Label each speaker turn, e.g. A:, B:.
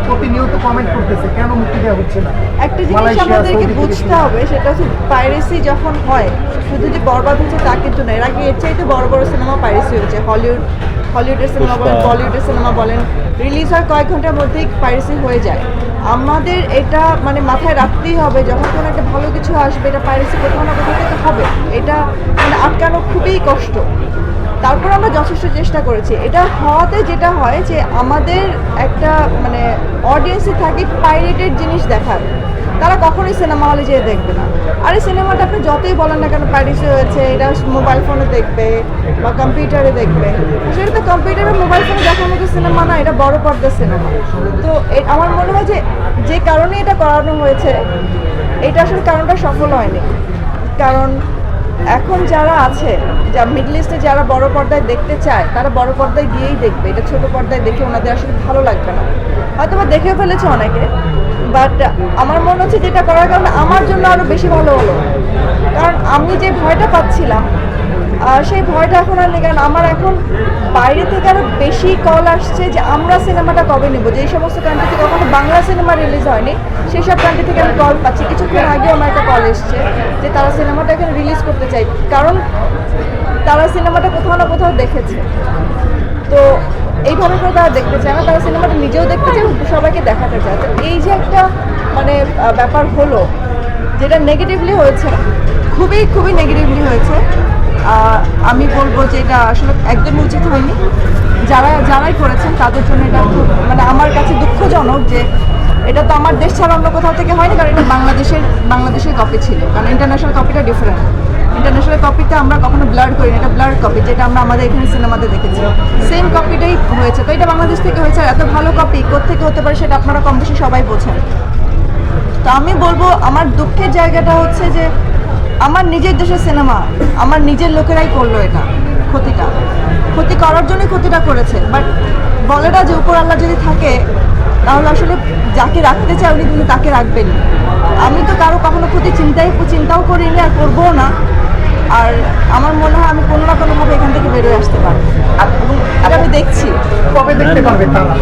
A: প্রতিনিয়ত কমেন্ট করতেছে কেন মুক্তি দেওয়া হচ্ছে না।
B: একটা জিনিস
A: মালয়েশিয়া,
B: আমাদেরকে
A: সৌদি থেকে
B: বুঝতে হবে, সেটা হচ্ছে পাইরেসি যখন হয় শুধু যে বরবাদ হচ্ছে তা কিন্তু না। এর আগে এর চাইতে বড় বড় সিনেমা পাইরেসি হয়েছে। হলিউডের সিনেমা বলেন, বলিউডের সিনেমা বলেন, রিলিজ হওয়ার কয়েক ঘন্টার মধ্যেই পাইরেসি হয়ে যায়। আমাদের এটা মানে মাথায় রাখতেই হবে, যখন কোনো একটা ভালো কিছু আসবে এটা পাইরেসি কোথাও না কোথাও থেকে হবে। এটা মানে আটকানো খুবই কষ্ট। তারপর আমরা যথেষ্ট চেষ্টা করেছি। এটা হওয়াতে যেটা হয় যে আমাদের একটা মানে অডিয়েন্সই থাকে পাইরেটেড জিনিস দেখার, তারা কখনোই সিনেমা হলে যেয়ে দেখবে না। আর এই সিনেমাটা আপনি যতই বলেন না কেন পাইরেসি হয়েছে, এটা মোবাইল ফোনে দেখবে বা কম্পিউটারে দেখবে, সেটা তো কম্পিউটারে মোবাইল ফোনে দেখার মতো সিনেমা না, এটা বড় পর্দার সিনেমা। তো আমার মনে হয় যে যে কারণে এটা করানো হয়েছে এটা আসলে কারণটা সফল হয়নি। কারণ এখন যারা আছে, যা মিডল ইস্টে যারা বড় পর্দায় দেখতে চায় তারা বড় পর্দায় গিয়েই দেখবে। এটা ছোট পর্দায় দেখে ওনাদের আসলে ভালো লাগবে না। হয়তো বা দেখেও ফেলেছে অনেকে, বাট আমার মনে হচ্ছে যেটা করার কারণে আমার জন্য আরও বেশি ভালো হলো। কারণ আমি যে ভয়টা পাচ্ছিলাম সেই ভয়টা এখন আর নেই। কারণ আমার এখন বাইরে থেকে আরও বেশি কল আসছে যে আমরা সিনেমাটা কবে নেবো। যেই সমস্ত কান্ট্রি থেকে কখনো বাংলা সিনেমা রিলিজ হয়নি সেই সব কান্ট্রি থেকে আমি কল পাচ্ছি। কিছুক্ষণ আগেও আমার একটা কল এসছে যে তারা সিনেমাটা এখানে রিলিজ করতে চাই, কারণ তারা সিনেমাটা কোথাও না কোথাও দেখেছে। তো এইভাবে করে তারা দেখতে চায় না, তারা সিনেমাটা নিজেও দেখতে চায়, সবাইকে দেখাতে চায়। তো এই যে একটা মানে ব্যাপার হলো যেটা নেগেটিভলি হয়েছে, খুবই খুবই নেগেটিভলি হয়েছে। আমি বলবো যে এটা আসলে একদমই উচিত হয়নি। যারাই করেছেন তাদের জন্য এটা খুব মানে আমার কাছে দুঃখজনক যে এটা তো আমার দেশ ছাড়া অন্য কোথাও থেকে হয়নি। কারণ এটা বাংলাদেশের কপি ছিল, কারণ ইন্টারন্যাশনাল কপিটা ডিফারেন্ট। ইন্টারন্যাশনাল কপিতে আমরা কখনো ব্লার করি না, এটা ব্লার কপি যেটা আমরা আমাদের এখানে সিনেমাতে দেখেছি, সেম কপিটাই হয়েছে। তো এটা বাংলাদেশ থেকে হয়েছে, আর এত ভালো কপি কোত্থেকে হতে পারে সেটা আপনারা কম বেশি সবাই বোঝেন। তো আমি বলবো আমার দুঃখের জায়গাটা হচ্ছে যে আমার নিজের দেশের সিনেমা আমার নিজের লোকেরাই করলো এটা। ক্ষতি করার জন্যই ক্ষতিটা করেছে। বাট বলে না যে উপর আল্লাহ যদি থাকে তাহলে আসলে যাকে রাখতে চায় উনি কিন্তু তাকে রাখবেন। আমি তো কারো কখনো ক্ষতি চিন্তাও করিনি আর করবোও না। আর আমার মনে হয় আমি কোনো না কোনোভাবে এখান থেকে বেরিয়ে আসতে পারবো, এবং এটা আমি দেখছি।
A: কবে দেখতে পারবে তারা?